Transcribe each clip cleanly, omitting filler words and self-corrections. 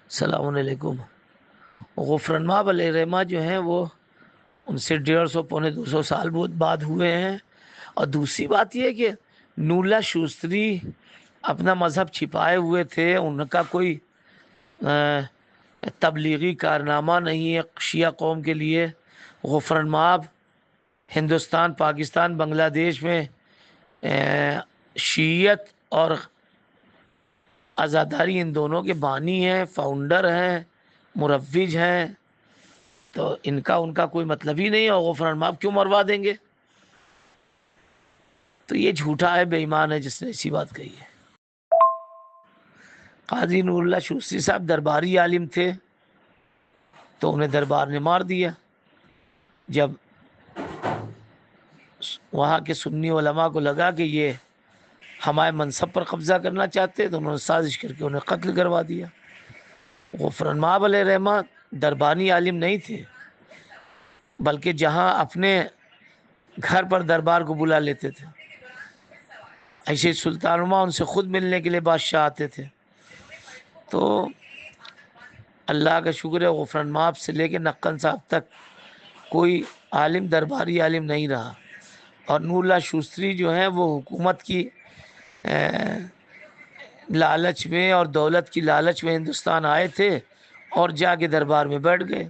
السلام علیکم۔ غفران ماب علیہ رحمہ جو ہیں وہ ان سے 150 پونے 200 سال بعد ہوئے ہیں۔ اور دوسری بات یہ ہے کہ نور اللہ شوستری اپنا مذہب چھپائے ہوئے تھے، ان کا کوئی تبلیغی کارنامہ نہیں ہے شیعہ قوم کے لیے۔ غفران ماب ہندوستان، پاکستان، بنگلہ دیش میں شیعت اور عزاداری ان دونوں کے بانی ہیں، فاؤنڈر ہیں، مروج ہیں، تو ان کا کوئی مطلب ہی نہیں ہے، اور غفران ماب کیوں مروا دیں گے؟ تو یہ جھوٹا ہے، بے ایمان ہے جس نے ایسی بات کہی ہے۔ قاضی نور اللہ شوستری صاحب درباری عالم تھے، تو انہیں دربار نے مار دیا۔ جب وہاں کے سنی علماء کو لگا کہ یہ ہمارے منصب پر قبضہ کرنا چاہتے، تو انہوں نے سازش کر کے انہیں قتل کروا دیا۔ غفران ماب علیہ رحمہ دربانی عالم نہیں تھے، بلکہ جہاں اپنے گھر پر دربار کو بلا لیتے تھے، ایسے سلطان عمر ان سے خود ملنے کے لیے بادشاہ آتے تھے۔ تو اللہ کا شکر ہے، غفران ماب سے لے کے نقن صاحب تک کوئی عالم درباری عالم نہیں رہا، اور نور اللہ شوستری جو ہیں وہ حکومت کی لالچ میں اور دولت کی لالچ میں ہندوستان آئے تھے، اور جا کے دربار میں بیٹھ گئے،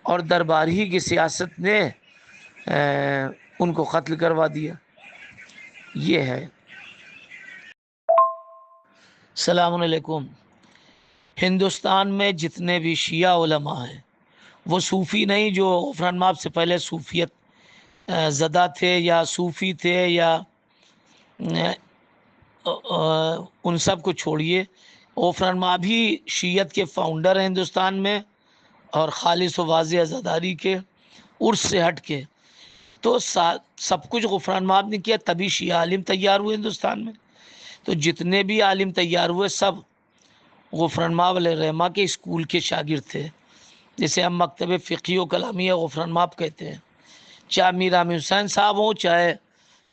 اور دربار ہی کی سیاست نے ان کو قتل کروا دیا۔ یہ ہے۔ السلام علیکم۔ ہندوستان میں جتنے بھی شیعہ علماء ہیں وہ صوفی نہیں، جو غفران ماب سے پہلے صوفیت زدہ تھے یا صوفی تھے، یا ان سب کو چھوڑیے۔ غفران ماب ہی شیعت کے فاؤنڈر ہیں ہندوستان میں، اور خالص و واضح عزاداری کے عرس سے ہٹ کے۔ تو سب کچھ غفران ماب نے کیا، تبھی شیعہ عالم تیار ہوئے ہندوستان میں۔ تو جتنے بھی عالم تیار ہوئے سب غفران ماب علیہ رحمہ کے اسکول کے شاگرد تھے، جسے ہم مکتب فقہی و کلامیہ غفران ماب کہتے ہیں۔ چاہے میر امین حسین صاحب ہوں، چاہے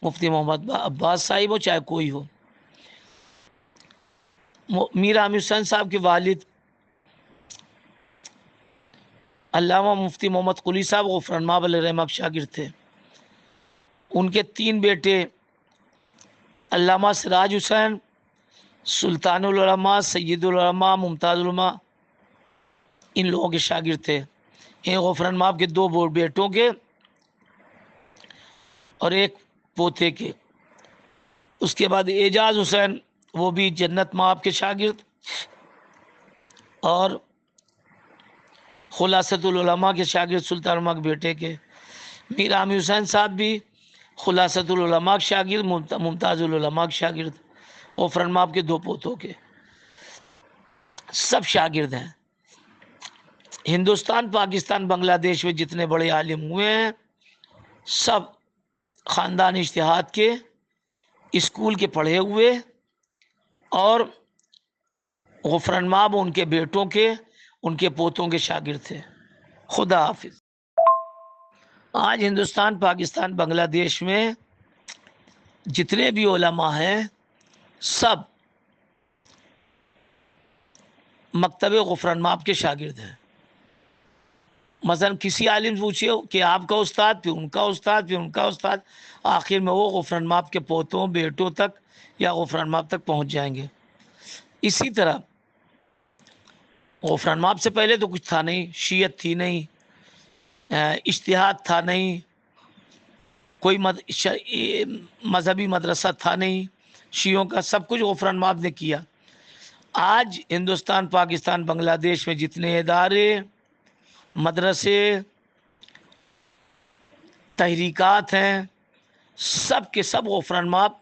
مفتی محمد عباس صاحب ہو، چاہے کوئی ہو۔ میر امین حسین صاحب کے والد علامہ مفتی محمد قلی صاحب غفران ماب علیہ رحمہ کے شاگرد تھے۔ ان کے 3 بیٹے علامہ سراج حسین، سلطان العلماء، سید العلماء، ممتاز العلماء، ان لوگوں کے شاگرد تھے۔ ان غفران ماب کے 2 بیٹوں کے اور 1 پوتے کے۔ اس کے بعد اعجاز حسین، وہ بھی جنت ماب کے شاگرد، اور خلاصۃ العلماء کے شاگرد سلطان العلماء کے بیٹے کے۔ میر امین حسین صاحب بھی خلاصۃ العلماء کے شاگرد، ممتاز العلماء کے شاگرد، غفران ماب کے 2 پوتوں کے، سب شاگرد ہیں۔ ہندوستان، پاکستان، بنگلہ دیش میں جتنے بڑے عالم ہوئے ہیں سب خاندان اجتہاد کے، اسکول کے پڑھے ہوئے، اور غفران ماب ان کے بیٹوں کے، ان کے پوتوں کے شاگرد تھے۔ خدا حافظ۔ آج ہندوستان، پاکستان، بنگلہ دیش میں جتنے بھی علماء ہیں سب مکتب غفران ماب کے شاگرد ہیں۔ مثلا کسی عالم سے پوچھئے کہ آپ کا استاد، پھر ان کا استاد، پھر ان کا استاد، آخر میں وہ غفران ماب کے پوتوں، بیٹوں تک یا غفران ماب تک پہنچ جائیں گے۔ اسی طرح غفران ماب سے پہلے تو کچھ تھا نہیں، شیعت تھی نہیں، اجتہاد تھا نہیں، کوئی مذہبی مدرسہ تھا نہیں شیعوں کا، سب کچھ غفران ماب نے کیا۔ آج ہندوستان، پاکستان، بنگلہ دیش میں جتنے ادارے، مدرسے، تحریکات ہیں، سب کے سب غفران ماب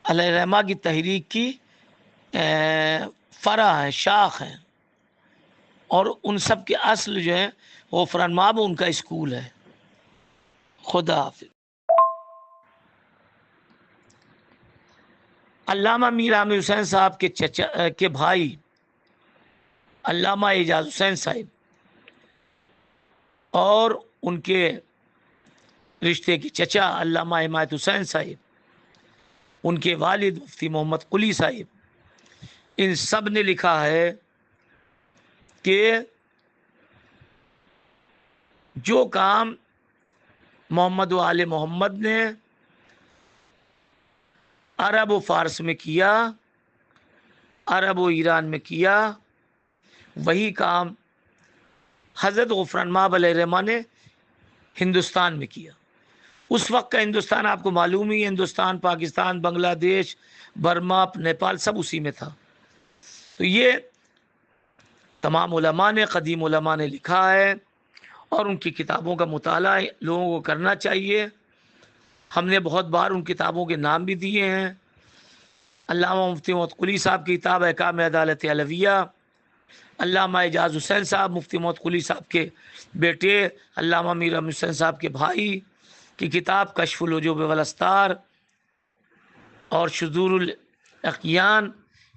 علیہ رحمہ کی تحریک کی فرع ہیں، شاخ ہیں، اور ان سب کے اصل جو ہیں غفران ماب، ان کا اسکول ہے۔ خدا حافظ۔ علامہ میر امین حسین صاحب کے چچا کے بھائی علامہ اعجاز حسین صاحب، اور ان کے رشتے کے چچا علامہ حمایت حسین صاحب، ان کے والد مفتی محمد قلی صاحب، ان سب نے لکھا ہے کہ جو کام محمد و آل محمد نے عرب و فارس میں کیا، عرب و ایران میں کیا، وہی کام حضرت غفران مآب علیہ الرحمہ نے ہندوستان میں کیا۔ اس وقت کا ہندوستان آپ کو معلوم ہی ہے، ہندوستان، پاکستان، بنگلہ دیش، برما، نیپال، سب اسی میں تھا۔ تو یہ تمام علماء نے، قدیم علماء نے لکھا ہے، اور ان کی کتابوں کا مطالعہ لوگوں کو کرنا چاہیے۔ ہم نے بہت بار ان کتابوں کے نام بھی دیے ہیں۔ علامہ مفتی محمد قلی صاحب کی کتاب احکام عدالت علویہ، علامہ اعجاز حسین صاحب مفتی محمد قلی صاحب کے بیٹے، علامہ میر امین حسین صاحب کے بھائی کی کتاب کشف الحجب والاستار اور شذور الاقیان،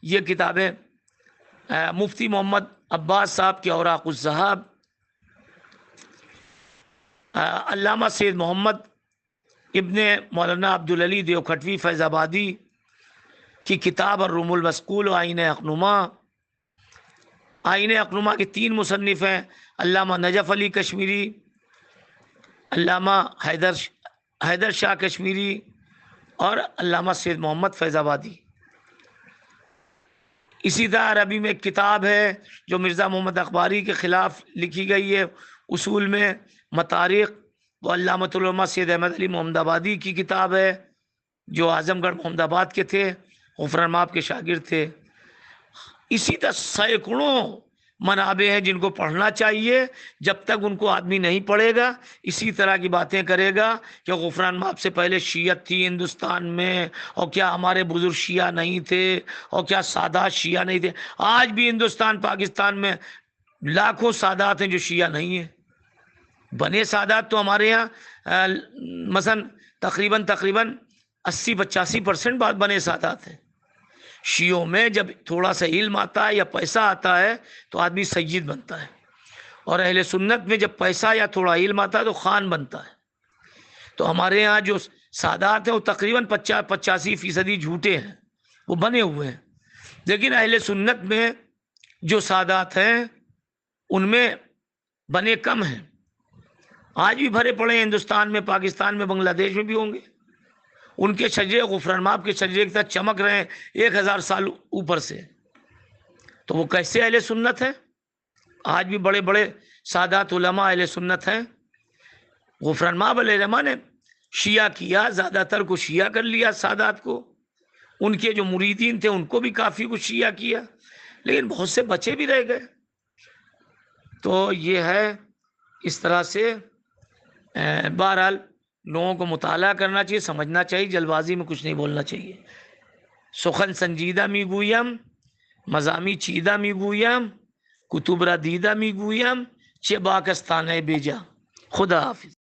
یہ کتابیں مفتی محمد عباس صاحب کے اوراق الذہب، علامہ سید محمد ابن مولانا عبدالعلی دیوکھٹوی فیض آبادی کی کتاب الروم المسقول و آئین اقنما۔ آئین اقنما کے 3 مصنف ہیں، علامہ نجف علی کشمیری، علامہ حیدر شاہ کشمیری اور علامہ سید محمد فیض آبادی۔ اسی طرح عربی میں ایک کتاب ہے جو مرزا محمد اخباری کے خلاف لکھی گئی ہے، اصول میں مطارق، وہ علامۃ العلماء سید احمد علی محمد آبادی کی کتاب ہے، جو اعظم گڑھ محمد آباد کے تھے، غفران مآب کے شاگرد تھے۔ اسی طرح سینکڑوں منابع ہیں جن کو پڑھنا چاہیے۔ جب تک ان کو آدمی نہیں پڑھے گا، اسی طرح کی باتیں کرے گا کہ غفران مآب سے پہلے شیعت تھی ہندوستان میں، اور کیا ہمارے بزرگ شیعہ نہیں تھے، اور کیا سادات شیعہ نہیں تھے۔ آج بھی ہندوستان پاکستان میں لاکھوں سادات ہیں جو شیعہ نہیں ہیں۔ بنے سادات تو ہمارے یہاں مثلا تقریباً 80-85% بات بنے سادات ہیں۔ شیعوں میں جب تھوڑا سا علم آتا ہے یا پیسہ آتا ہے تو آدمی سید بنتا ہے، اور اہل سنت میں جب پیسہ یا تھوڑا علم آتا ہے تو خان بنتا ہے۔ تو ہمارے ہاں جو سادات ہیں وہ تقریباً 85% جھوٹے ہیں، وہ بنے ہوئے ہیں۔ لیکن اہل سنت میں جو سادات ہیں ان میں بنے کم ہیں، آج بھی بھرے پڑے ہیں، ہندوستان میں، پاکستان میں، بنگلہ دیش میں بھی ہوں گے۔ ان کے شجرے غفران مآب کے شجرے کی طرح چمک رہے ہیں 1000 سال اوپر سے، تو وہ کیسے اہل سنت ہیں؟ آج بھی بڑے بڑے سادات علماء اہل سنت ہیں۔ غفران مآب علیہ الرحمہ نے شیعہ کیا، زیادہ تر کو شیعہ کر لیا، سادات کو، ان کے جو مریدین تھے ان کو بھی کافی کچھ شیعہ کیا، لیکن بہت سے بچے بھی رہ گئے۔ تو یہ ہے اس طرح سے بہرحال لوگوں کو مطالعہ کرنا چاہیے، سمجھنا چاہیے، جلد بازی میں کچھ نہیں بولنا چاہیے۔ سخن سنجیدہ می گویم، مضامی چیدہ می گویم، کتب را دیدہ می گویم، چه باکستانه بیجا۔ خدا حافظ۔